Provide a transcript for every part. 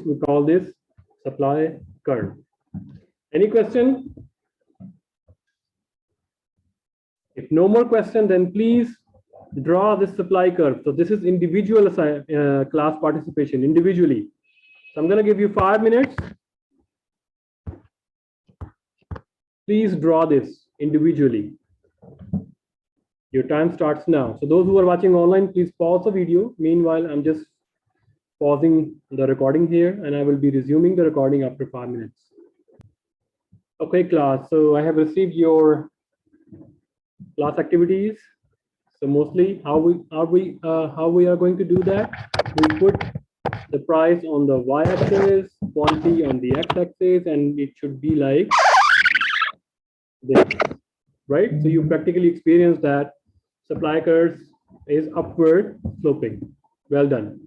we call this supply curve. Any question? If no more question, then please draw this supply curve. So this is individual class participation individually. So I'm going to give you 5 minutes. Please draw this individually. Your time starts now. So those who are watching online, please pause the video. Meanwhile, I'm just pausing the recording here, and I will be resuming the recording after 5 minutes. Okay, class. So I have received your class activities. So mostly how we are going to do that? We put the price on the y-axis, quantity on the x-axis, and it should be like this, right? So you practically experience that supply curve is upward sloping. Well done.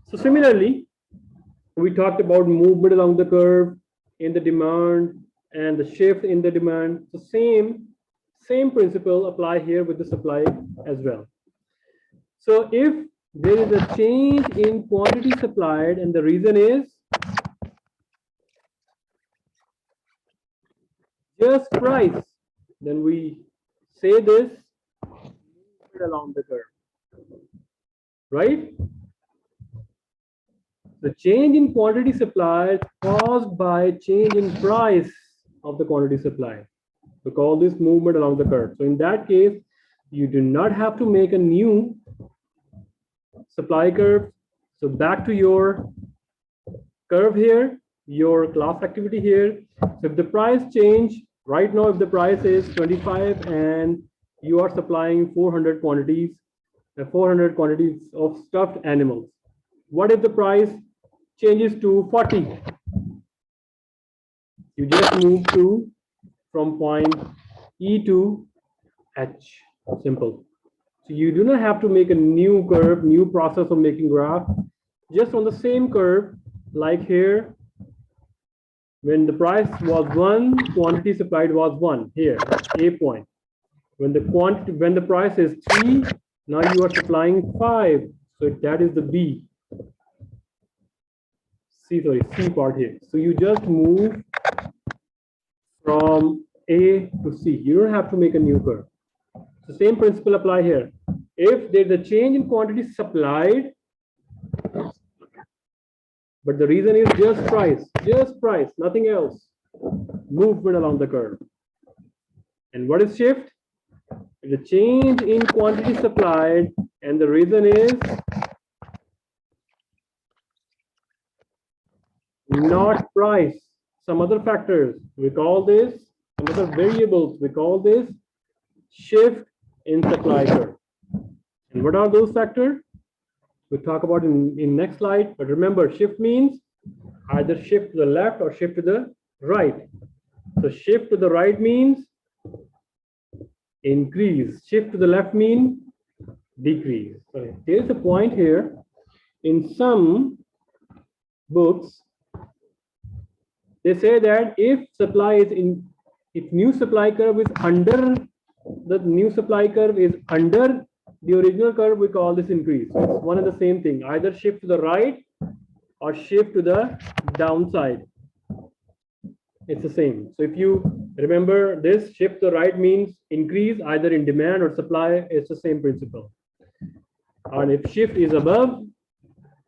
So similarly, we talked about movement along the curve in the demand and the shift in the demand. So same principle apply here with the supply as well. So if there is a change in quantity supplied and the reason is just price, then we say this along the curve, right? The change in quantity supplied caused by change in price of the quantity supplied. We call this movement along the curve. So in that case, you do not have to make a new supply curve. So back to your curve here, your class activity here. So if the price change, right now if the price is 25 and you are supplying 400 quantities of stuffed animals. What if the price changes to 40? You just move from point E to H, simple. So you do not have to make a new curve, new process of making graph. Just on the same curve, like here, when the price was 1, quantity supplied was 1, here, A point. When the price is 3, now you are supplying 5, so that is the B. C part here. So you just move from A to C. You don't have to make a new curve. The same principle apply here. If there's a change in quantity supplied, but the reason is just price, nothing else. Movement along the curve. And what is shift? The change in quantity supplied, and the reason is not price, some other factors. We call this, some other variables, we call this shift in supply curve. And what are those factors? We'll talk about in next slide. But remember, shift means either shift to the left or shift to the right. So shift to the right means increase. Shift to the left means decrease. Okay. Here's a point here. In some books, they say that if new supply curve is under, the new supply curve is under the original curve, we call this increase. So it's one and the same thing. Either shift to the right or shift to the downside. It's the same. So if you remember this, shift to the right means increase either in demand or supply. It's the same principle. And if shift is above,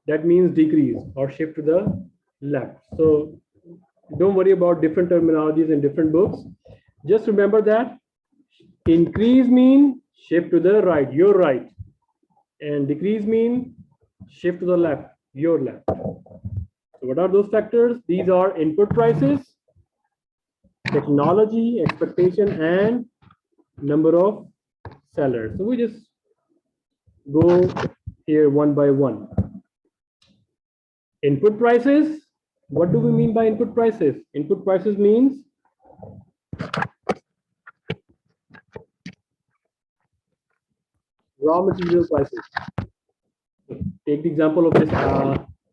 that means decrease or shift to the left. So don't worry about different terminologies in different books. Just remember that increase means shift to the right, your right, and decrease means shift to the left, your left. So what are those factors? These are input prices, technology, expectation, and number of sellers. So we just go here one by one. Input prices. What do we mean by input prices? Input prices means raw material prices. Take the example of this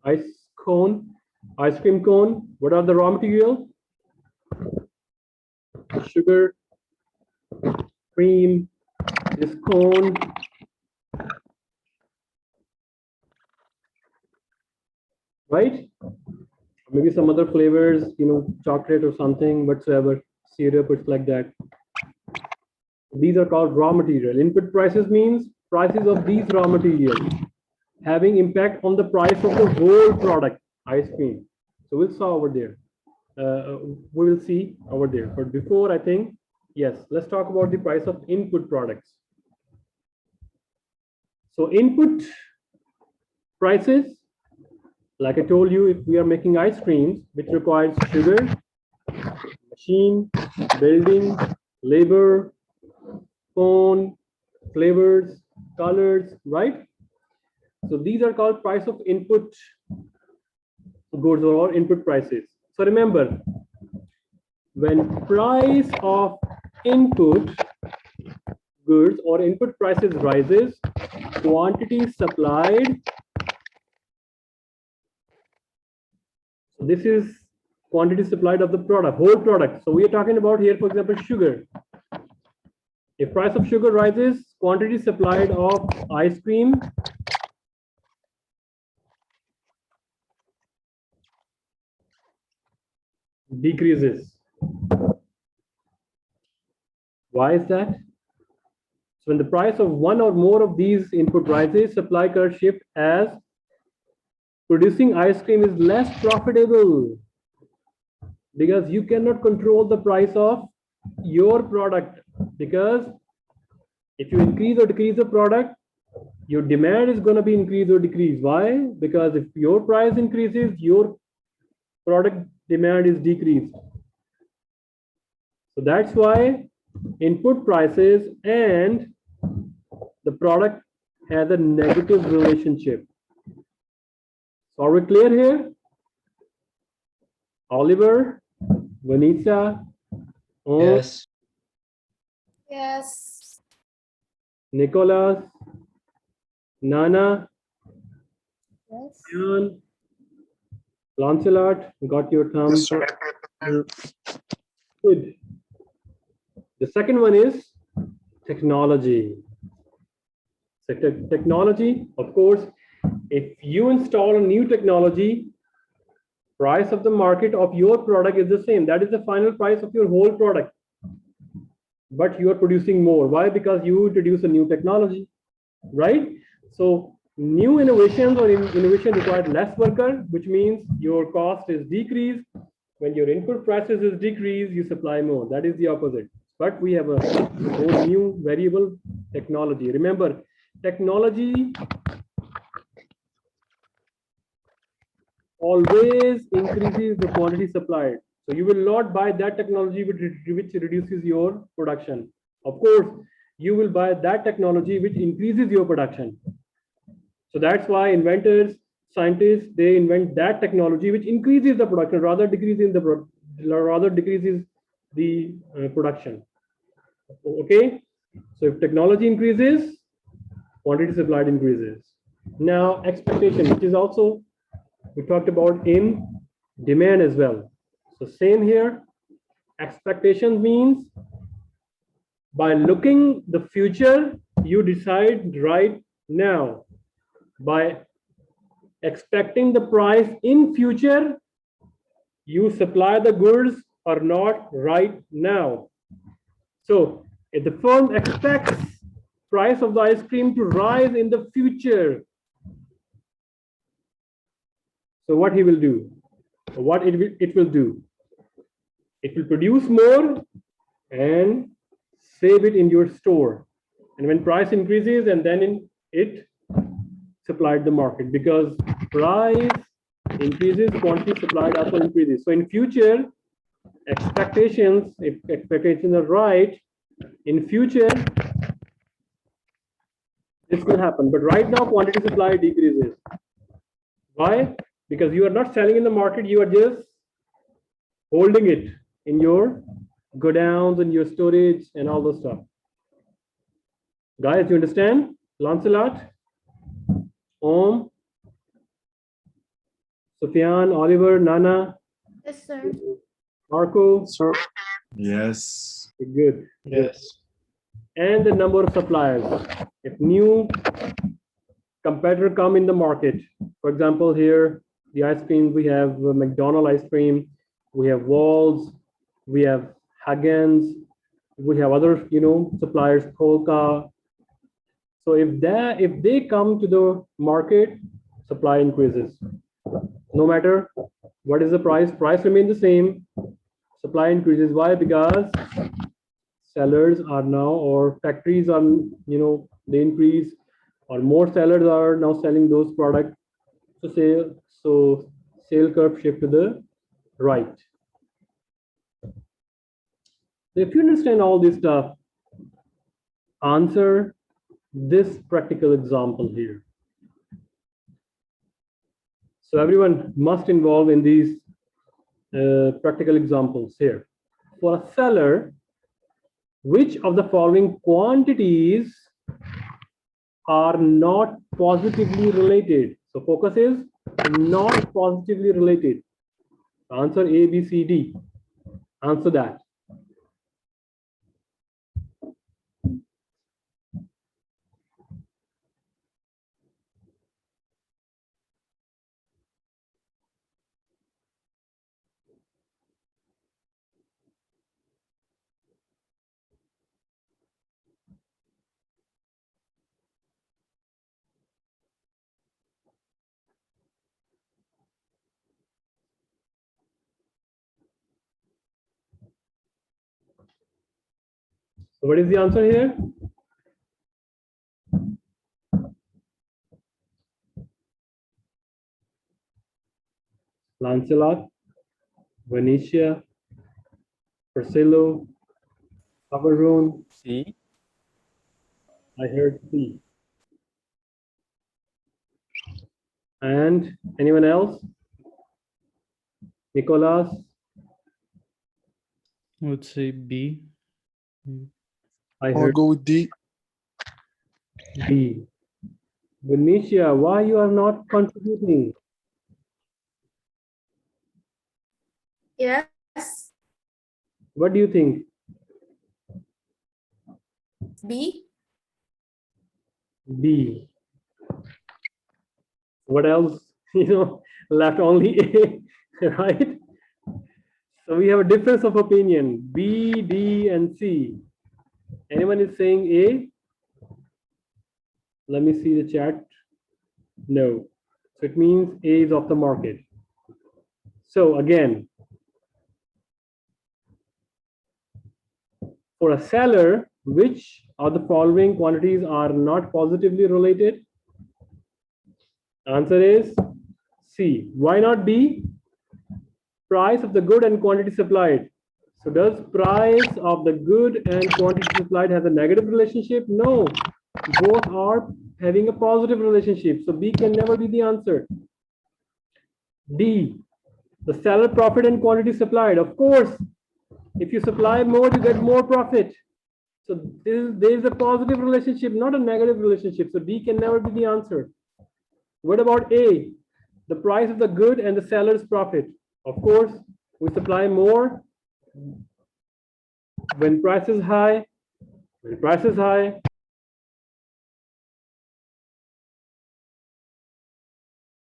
ice cream cone. What are the raw materials? Sugar, cream, this cone, right? maybe some other flavors, chocolate or something whatsoever, syrup, it's like that. These are called raw material. Input prices means prices of these raw materials having impact on the price of the whole product, ice cream. So we'll saw over there. We will see over there. But before, I think, yes, let's talk about the price of input products. So input prices, like I told you, if we are making ice creams, which requires sugar, machine, building, labor, cone, flavors, colors, right? So these are called price of input goods or input prices. So remember, when price of input goods or input prices rises, quantity supplied. So this is quantity supplied of the product, whole product. So we are talking about here, for example, sugar. If price of sugar rises, quantity supplied of ice cream decreases. Why is that? So when the price of one or more of these input rises, supply curve shift as producing ice cream is less profitable because you cannot control the price of your product, because if you increase or decrease the product, your demand is going to be increase or decrease. Why? Because if your price increases, your product demand is decreased. So that's why input prices and the product has a negative relationship. So are we clear here? Oliver, Vanessa, Yes. Yes. Nicholas, Nana, Yes. Jan, Lancelot, got your thumb. Yes, sir. Good. The second one is technology. So technology, of course, if you install a new technology, price of the market of your product is the same. That is the final price of your whole product. But you are producing more. Why? Because you introduce a new technology, right? So new innovations or innovation requires less worker, which means your cost is decreased. When your input prices is decreased, you supply more. That is the opposite. But we have a whole new variable technology. Remember, technology always increases the quantity supplied. So you will not buy that technology which reduces your production. Of course, you will buy that technology which increases your production. So that's why inventors, scientists, they invent that technology which increases the production rather decreases the production. Okay, so if technology increases, quantity supplied increases. Now expectation, which is also we talked about in demand as well. So same here, expectation means by looking the future, you decide right now. By expecting the price in future, you supply the goods or not right now. So if the firm expects price of the ice cream to rise in the future, so what he will do, what it will do, it will produce more and save it in your store. And when price increases, and then it supplied the market, because price increases, quantity supplied also increases. So in future, expectations, if expectations are right, in future, this will happen. But right now, quantity supply decreases. Why? Because you are not selling in the market, you are just holding it in your godowns and your storage and all those stuff. Guys, you understand? Lancelot, Om, Sufyan, Oliver, Nana, Yes, sir. Marco. Sir. Yes. Good. Yes. And the number of suppliers. If new competitor come in the market, for example, here the ice cream, we have McDonald's ice cream, we have Walls, we have Hagen's, we have other, suppliers, Polka. So if they come to the market, supply increases. No matter what is the price remains the same, supply increases. Why? Because sellers are now, or factories are, they increase, or more sellers are now selling those products. So sale curve shift to the right. So if you understand all this stuff, answer this practical example here. So everyone must involve in these practical examples here. For a seller, which of the following quantities are not positively related? So focus is not positively related. Answer A, B, C, D. Answer that. So what is the answer here? Lancelot, Venetia, Priscillo, Cameroon. C. I heard C. And anyone else? Nicolas? I would say B. I I'll heard go with D. D. Venetia, why you are not contributing? Yes. What do you think? B. B. What else? Left only A, right? So we have a difference of opinion. B, D, and C. Anyone is saying A? Let me see the chat. No. So it means A is off the market. So again, for a seller, which of the following quantities are not positively related? Answer is C. Why not B? Price of the good and quantity supplied. So does price of the good and quantity supplied has a negative relationship? No. Both are having a positive relationship. So B can never be the answer. D. The seller profit and quantity supplied. Of course, if you supply more, you get more profit. So there is a positive relationship, not a negative relationship. So D can never be the answer. What about A? The price of the good and the seller's profit. Of course, we supply more when price is high. When price is high,